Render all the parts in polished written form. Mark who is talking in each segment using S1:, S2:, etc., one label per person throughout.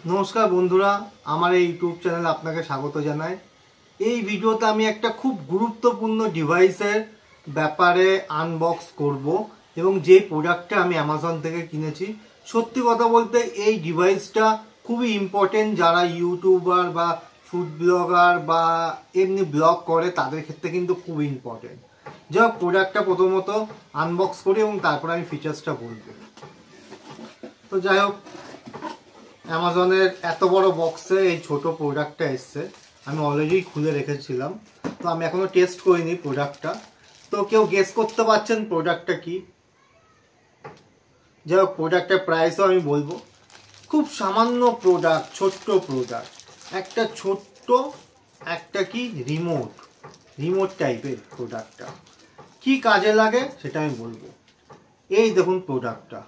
S1: নমস্কার বন্ধুরা, আমার এই ইউটিউব চ্যানেলে আপনাকে স্বাগত জানাই। এই ভিডিওতে আমি একটা খুব গুরুত্বপূর্ণ ডিভাইসের ব্যাপারে আনবক্স করব এবং যে প্রোডাক্টটা আমি অ্যামাজন থেকে কিনেছি। সত্যি কথা বলতে এই ডিভাইসটা খুবই ইম্পর্টেন্ট, যারা ইউটিউবার বা ফুড ব্লগার বা এমনি ব্লগ করে তাদের ক্ষেত্রে কিন্তু খুব ইম্পর্টেন্ট। যাই হোক, প্রোডাক্টটা প্রথমত আনবক্স করি এবং তারপরে আমি ফিচার্সটা বলবো। তো যাই হোক, অ্যামাজনের এত বড় বক্সে এই ছোট প্রোডাক্টটা এসছে। আমি অলরেডি খুলে রেখেছিলাম, তো আমি এখনো টেস্ট করিনি প্রোডাক্টটা। তো কেউ গেস করতে পারছেন প্রোডাক্টটা কি? যাই হোক, প্রোডাক্টের প্রাইসও আমি বলবো। খুব সামান্য প্রোডাক্ট, ছোট্ট প্রোডাক্ট, একটা ছোট্ট একটা কি রিমোট টাইপের প্রোডাক্টটা। কি কাজে লাগে সেটা আমি বলবো। এই দেখুন প্রোডাক্টটা।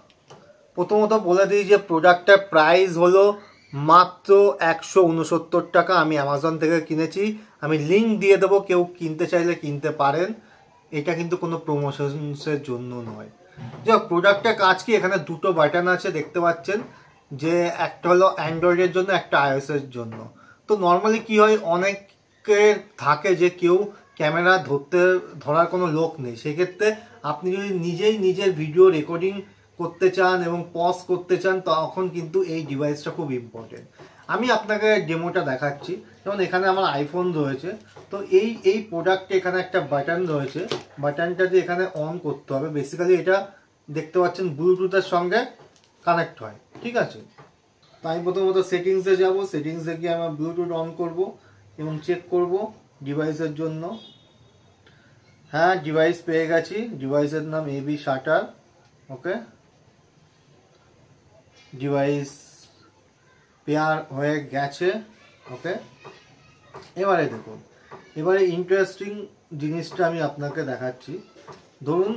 S1: প্রথমত বলে দিই যে প্রোডাক্টটার প্রাইস হলো মাত্র 169 টাকা। আমি অ্যামাজন থেকে কিনেছি, আমি লিঙ্ক দিয়ে দেবো, কেউ কিনতে চাইলে কিনতে পারেন। এটা কিন্তু কোনো প্রমোশনসের জন্য নয়। যাক, প্রোডাক্টটার কাজ কি, এখানে দুটো বাটন আছে দেখতে পাচ্ছেন, যে একটা হলো অ্যান্ড্রয়েডের জন্য, একটা আইওএসের জন্য। তো নর্মালি কি হয়, অনেকের থাকে যে কেউ ক্যামেরা ধরার কোনো লোক নেই, সেক্ষেত্রে আপনি যদি নিজেই নিজের ভিডিও রেকর্ডিং করতে চান এবং পজ করতে চান, তখন কিন্তু এই ডিভাইসটা খুব ইম্পর্টেন্ট। আমি আপনাকে ডেমোটা দেখাচ্ছি। যেমন এখানে আমার আইফোন রয়েছে, তো এই প্রোডাক্টে এখানে একটা বাটন রয়েছে, বাটনটা দিয়ে এখানে অন করতে হবে। বেসিক্যালি এটা দেখতে পাচ্ছেন ব্লুটুথের সঙ্গে কানেক্ট হয়, ঠিক আছে। তো আমি প্রথমত সেটিংসে যাব, সেটিংসে গিয়ে আমার ব্লুটুথ অন করব এবং চেক করব ডিভাইসের জন্য। হ্যাঁ, ডিভাইস পেয়ে গেছি। ডিভাইসের নাম এবি শাটার। ওকে, ডিভাইস পেয়ার হয়ে গেছে। ওকে, এবারে দেখুন, এবারে ইন্টারেস্টিং জিনিসটা আমি আপনাকে দেখাচ্ছি। ধরুন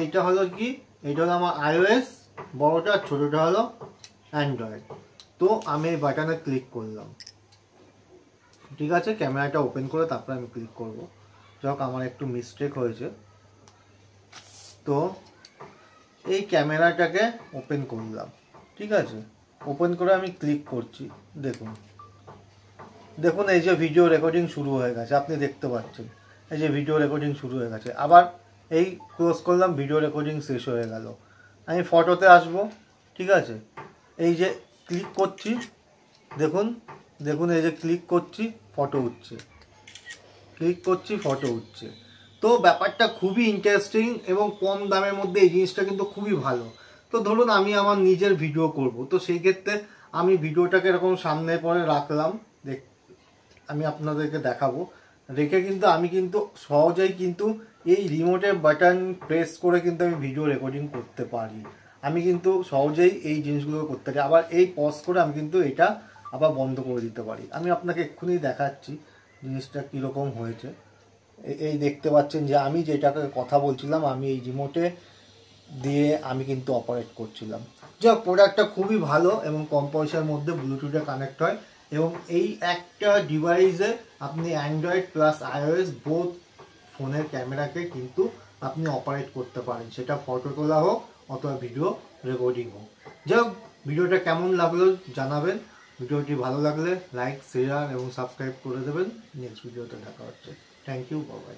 S1: এইটা হলো কি, এইটা হলো আমার আইওএস, বড়টা, ছোটটা হলো অ্যান্ড্রয়েড। তো আমি এই বাটনে ক্লিক করলাম, ঠিক আছে। ক্যামেরাটা ওপেন করে তারপরে আমি ক্লিক করব। যাক, আমার একটু মিস্টেক হয়েছে। তো এই ক্যামেরাটাকে ওপেন করলাম, ঠিক আছে। ওপেন করে আমি ক্লিক করছি। দেখুন দেখুন এই যে ভিডিও রেকর্ডিং শুরু হয়ে গেছে, আপনি দেখতে পাচ্ছেন এই যে ভিডিও রেকর্ডিং শুরু হয়ে গেছে। আবার এই ক্লোজ করলাম, ভিডিও রেকর্ডিং শেষ হয়ে গেল। আমি ফটোতে আসব, ঠিক আছে। এই যে ক্লিক করছি, দেখুন দেখুন এই যে ক্লিক করছি, ফটো উঠছে, ক্লিক করছি, ফটো উঠছে। তো ব্যাপারটা খুবই ইন্টারেস্টিং এবং কম দামের মধ্যে এই জিনিসটা কিন্তু খুবই ভালো। তো ধরুন আমি আমার নিজের ভিডিও করব, তো সেই ক্ষেত্রে আমি ভিডিওটাকে এরকম সামনে পরে রাখলাম, আমি আপনাদেরকে দেখাবো। রেখে কিন্তু আমি কিন্তু সহজেই কিন্তু এই রিমোটের বাটন প্রেস করে কিন্তু আমি ভিডিও রেকর্ডিং করতে পারি। আমি কিন্তু সহজেই এই জিনিসগুলো করতে পারি। আবার এই পজ করে আমি কিন্তু এটা আবার বন্ধ করে দিতে পারি। আমি আপনাকে এক্ষুনি দেখাচ্ছি জিনিসটা কীরকম হয়েছে। এই দেখতে পাচ্ছেন যে আমি যেটাকে কথা বলছিলাম, আমি এই রিমোটে দিয়ে আমি কিন্তু অপারেট করছিলাম। যা প্রোডাক্টটা খুবই ভালো এবং কম পয়সার মধ্যে ব্লুটুথে কানেক্ট হয় এবং এই একটা ডিভাইসে আপনি অ্যান্ড্রয়েড প্লাস আইওএস বোথ ফোনের ক্যামেরাকে কিন্তু আপনি অপারেট করতে পারেন, সেটা ফটো তোলা হোক অথবা ভিডিও রেকর্ডিং হোক। যাই হোক, ভিডিওটা কেমন লাগলো জানাবেন। ভিডিওটি ভালো লাগলে লাইক, শেয়ার এবং সাবস্ক্রাইব করে দেবেন। নেক্সট ভিডিওতে দেখা হচ্ছে। Thank you, bye by.